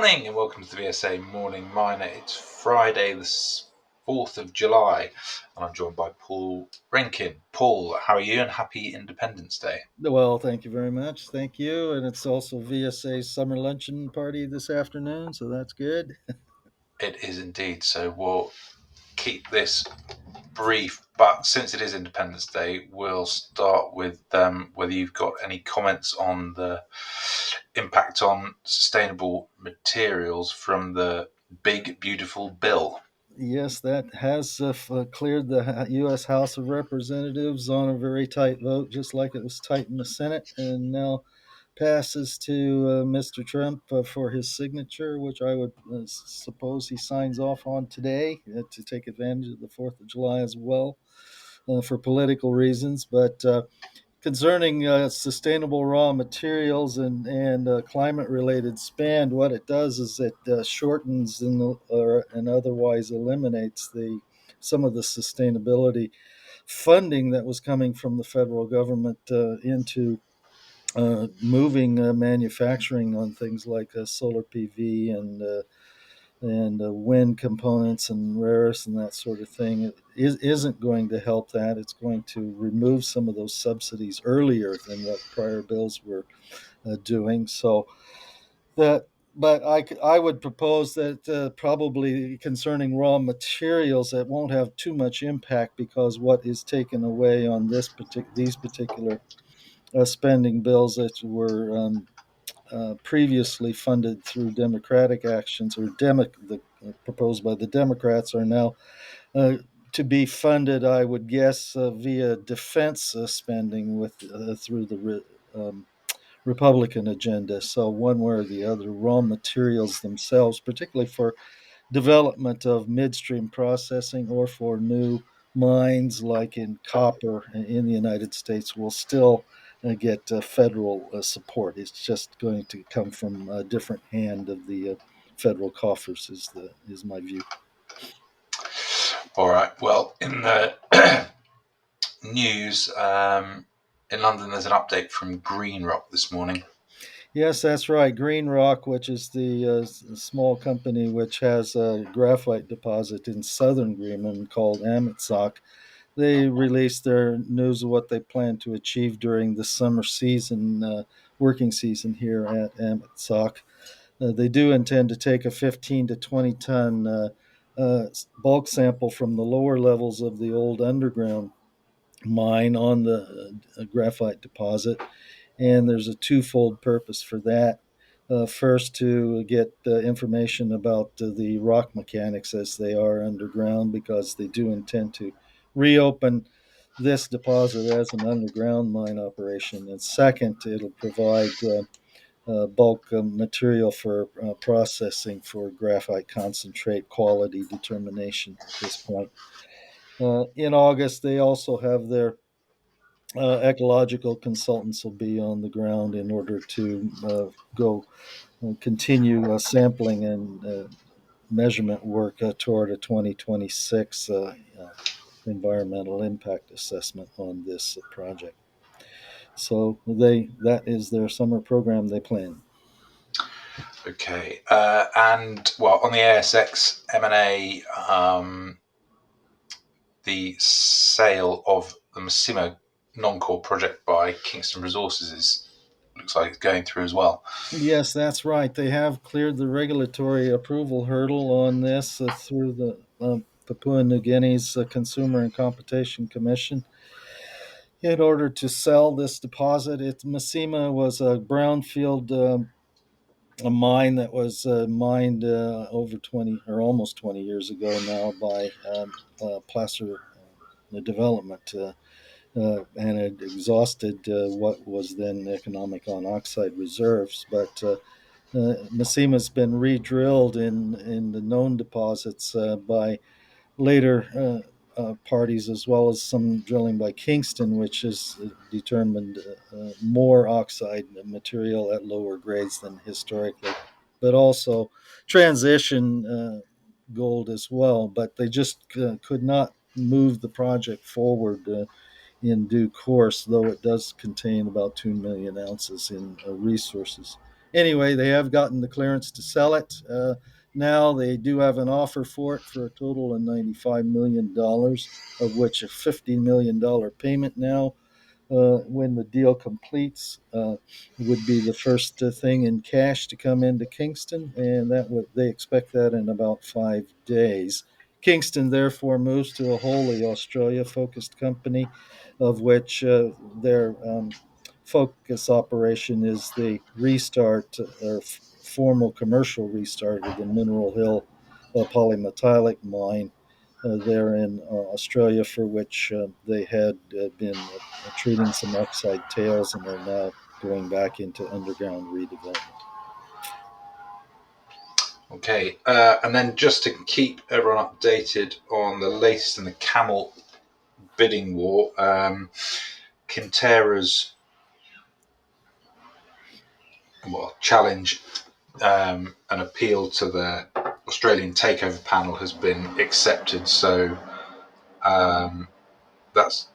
morning and welcome to the VSA Morning Miner. It's Friday the 4th of July and I'm joined by Paul Rankin. Paul, how are you and happy Independence Day? Well, thank you very much. Thank you. And it's also VSA's summer luncheon party this afternoon, so that's good. It is indeed, so we'll keep this brief, but since it is Independence Day, we'll start with whether you've got any comments on the impact on sustainable materials from the big, beautiful bill. Yes, that has cleared the U.S. House of Representatives on a very tight vote, just like it was tight in the Senate, and now passes to Mr. Trump for his signature, which I would suppose he signs off on today to take advantage of the 4th of July as well for political reasons. But concerning sustainable raw materials and climate related spend, what it does is it shortens and otherwise eliminates some of the sustainability funding that was coming from the federal government into moving manufacturing on things like solar PV and wind components and rare earths and that sort of thing. It isn't going to help that. It's going to remove some of those subsidies earlier than what prior bills were doing. So that, but I would propose that probably concerning raw materials, that won't have too much impact because what is taken away on these particular spending bills that were previously funded through Democratic actions proposed by the Democrats are now uh, to be funded, I would guess, via defense spending through the Republican agenda. So one way or the other, raw materials themselves, particularly for development of midstream processing or for new mines like in copper in the United States, will still get federal support. It's just going to come from a different hand of the federal coffers, is my view. All right. Well, in the news in London, there's an update from greenroc this morning. Yes, that's right. greenroc, which is the small company which has a graphite deposit in southern Greenland called Amitsoq, they released their news of what they plan to achieve during the summer season, working season here at Amitsoq. They do intend to take a 15 to 20 ton bulk sample from the lower levels of the old underground mine on the graphite deposit, and there's a twofold purpose for that. First, to get information about the rock mechanics as they are underground, because they do intend to reopen this deposit as an underground mine operation. And second, it'll provide bulk material for processing for graphite concentrate quality determination at this point. In August, they also have their ecological consultants will be on the ground in order to go continue sampling and measurement work toward a 2026 environmental impact assessment on this project. So that is their summer program they plan. Okay. And well, on the ASX M&A, the sale of the Massimo non-core project by Kingston Resources looks like it's going through as well. Yes, that's right. They have cleared the regulatory approval hurdle on this through the Papua New Guinea's Consumer and Competition Commission in order to sell this deposit. Massima was a brownfield a mine that was mined over 20 or almost 20 years ago now by Placer Development. And it exhausted what was then economic on oxide reserves. But Massima's been re-drilled in the known deposits by later parties, as well as some drilling by Kingston, which has determined more oxide material at lower grades than historically, but also transition gold as well. But they just could not move the project forward in due course, though it does contain about 2 million ounces in resources Anyway, they have gotten the clearance to sell it. Now they do have an offer for it for a total of $95 million, of which a $50 million payment now, when the deal completes, would be the first thing in cash to come into Kingston, and they expect that in about 5 days. Kingston therefore moves to a wholly Australia-focused company, of which their focus operation is the restart or formal commercial restart of the Mineral Hill polymetallic mine there in Australia, for which they had been treating some oxide tails and are now going back into underground redevelopment. Okay, and then just to keep everyone updated on the latest in the camel bidding war, Kinterra's challenge, an appeal to the Australian Takeover Panel has been accepted. So that's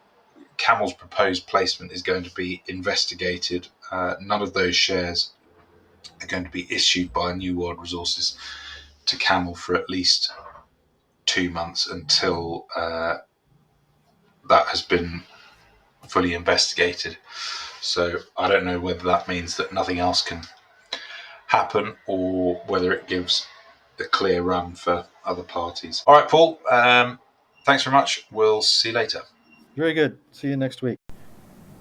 Camel's proposed placement is going to be investigated. None of those shares are going to be issued by New World Resources to Camel for at least 2 months until that has been fully investigated. So I don't know whether that means that nothing else can happen or whether it gives a clear run for other parties. All right, Paul, thanks very much. We'll see you later. Very good. See you next week.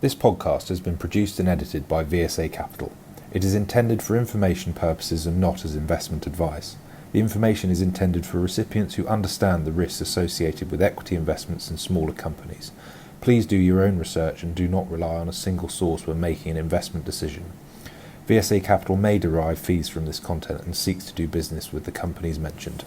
This podcast has been produced and edited by VSA Capital. It is intended for information purposes and not as investment advice. The information is intended for recipients who understand the risks associated with equity investments in smaller companies. Please do your own research and do not rely on a single source when making an investment decision. VSA Capital may derive fees from this content and seeks to do business with the companies mentioned.